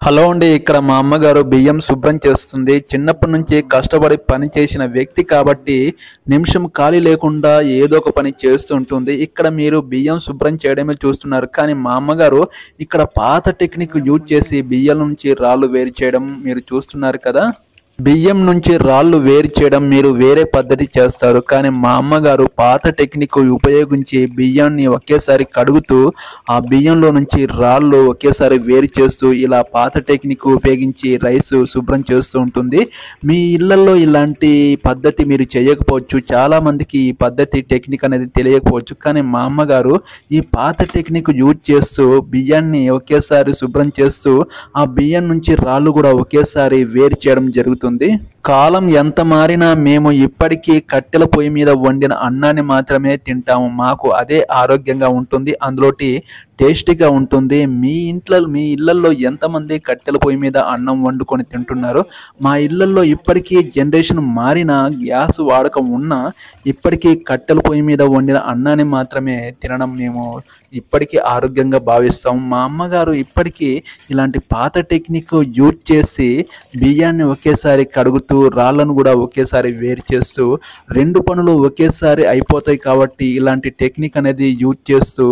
Hello అండి. ఇక్కడ మా అమ్మగారు బియ్యం శుభ్రం చేస్తుంది. చిన్నప్పటి నుంచి కష్టపడి పని చేసిన వ్యక్తి కాబట్టి నిమిషం ఖాళీ లేకుండా ఏదో ఒక పని చేస్తూ ఉంటుంది. ఇక్కడ మీరు బియ్యం శుభ్రం చేయడమే చూస్తున్నారు. కానీ మా అమ్మగారు ఇక్కడ పాత టెక్నిక్ యూజ్ చేసి బియ్యం నుంచి రాళ్ళు వేరు చేయడం మీరు చూస్తున్నారు కదా. బియ్యం నుంచి రాళ్ళు వేరు చేయడం మీరు వేరే పద్ధతి చేస్తారు. కానీ మా అమ్మగారు పాత టెక్నిక్ ఉపయోగించి బియ్యాన్ని ఒకేసారి కడుగుతూ ఆ బియ్యంలో నుంచి రాళ్ళు ఒకేసారి వేరు చేస్తూ ఇలా పాత టెక్నిక్ ఉపయోగించి రైస్ శుభ్రం చేస్తూ ఉంటుంది. మీ ఇళ్లలో ఇలాంటి పద్ధతి మీరు చేయకపోవచ్చు. చాలామందికి ఈ పద్ధతి టెక్నిక్ అనేది తెలియకపోవచ్చు. కానీ మా అమ్మగారు ఈ పాత టెక్నిక్ యూజ్ చేస్తూ బియ్యాన్ని ఒకేసారి శుభ్రం చేస్తూ ఆ బియ్యం నుంచి రాళ్ళు కూడా ఒకేసారి వేరు చేయడం జరుగుతుంది. కాలం ఎంత మారినా మేము ఇప్పటికీ కట్టెల పొయ్యి మీద వండిన అన్నాన్ని మాత్రమే తింటాము. మాకు అదే ఆరోగ్యంగా ఉంటుంది, అందులోటి టేస్టీగా ఉంటుంది. మీ ఇళ్లల్లో ఎంతమంది కట్టెల పొయ్యి మీద అన్నం వండుకొని తింటున్నారు? మా ఇళ్లల్లో ఇప్పటికీ జనరేషన్ మారిన గ్యాస్ వాడకం ఉన్నా ఇప్పటికీ కట్టెల పొయ్యి మీద వండిన అన్నాన్ని మాత్రమే తినడం మేము ఇప్పటికీ ఆరోగ్యంగా భావిస్తాం. మా అమ్మగారు ఇప్పటికీ ఇలాంటి పాత టెక్నిక్ యూజ్ చేసి బియ్యాన్ని ఒకేసారి కడుగుతూ రాళ్ళను కూడా ఒకేసారి వేరు చేస్తూ రెండు పనులు ఒకేసారి అయిపోతాయి కాబట్టి ఇలాంటి టెక్నిక్ అనేది యూజ్ చేస్తూ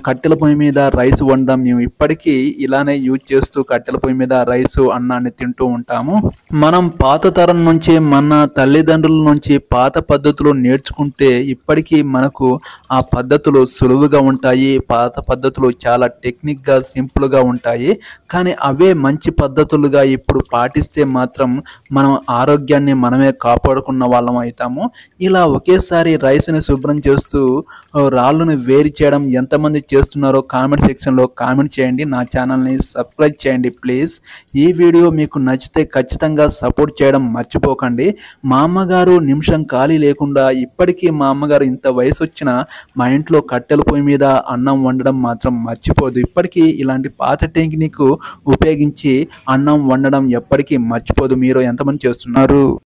కట్టెల పొయ్యి మీద రైస్ వండడం మేము ఇప్పటికీ ఇలానే యూజ్ చేస్తూ కట్టెల పొయ్యి మీద రైస్ అన్నాన్ని తింటూ ఉంటాము. మనం పాత తరం నుంచి మన తల్లిదండ్రుల నుంచి పాత పద్ధతులు నేర్చుకుంటే ఇప్పటికీ మనకు ఆ పద్ధతులు సులువుగా ఉంటాయి. పాత పద్ధతులు చాలా టెక్నిక్గా సింపుల్గా ఉంటాయి. కానీ అవే మంచి పద్ధతులుగా ఇప్పుడు పాటిస్తే మాత్రం మనం ఆరోగ్యాన్ని మనమే కాపాడుకున్న వాళ్ళం అవుతాము. ఇలా ఒకేసారి రైస్ని శుభ్రం చేస్తూ రాళ్ళను వేరు చేయడం ఎంతమంది చేస్తున్నారో కామెంట్ సెక్షన్లో కామెంట్ చేయండి. నా ఛానల్ని సబ్స్క్రైబ్ చేయండి ప్లీజ్. ఈ వీడియో మీకు నచ్చితే ఖచ్చితంగా సపోర్ట్ చేయడం మర్చిపోకండి. మా అమ్మగారు నిమిషం ఖాళీ లేకుండా ఇప్పటికీ మా అమ్మగారు ఇంత వయసు వచ్చినా మా ఇంట్లో కట్టెల పొయ్యి మీద అన్నం వండడం మాత్రం మర్చిపోదు. ఇప్పటికీ ఇలాంటి పాత టెక్నిక్ ఉపయోగించి అన్నం వండడం ఎప్పటికీ మర్చిపోదు. మీరు ఎంతమంది చేస్తున్నారు?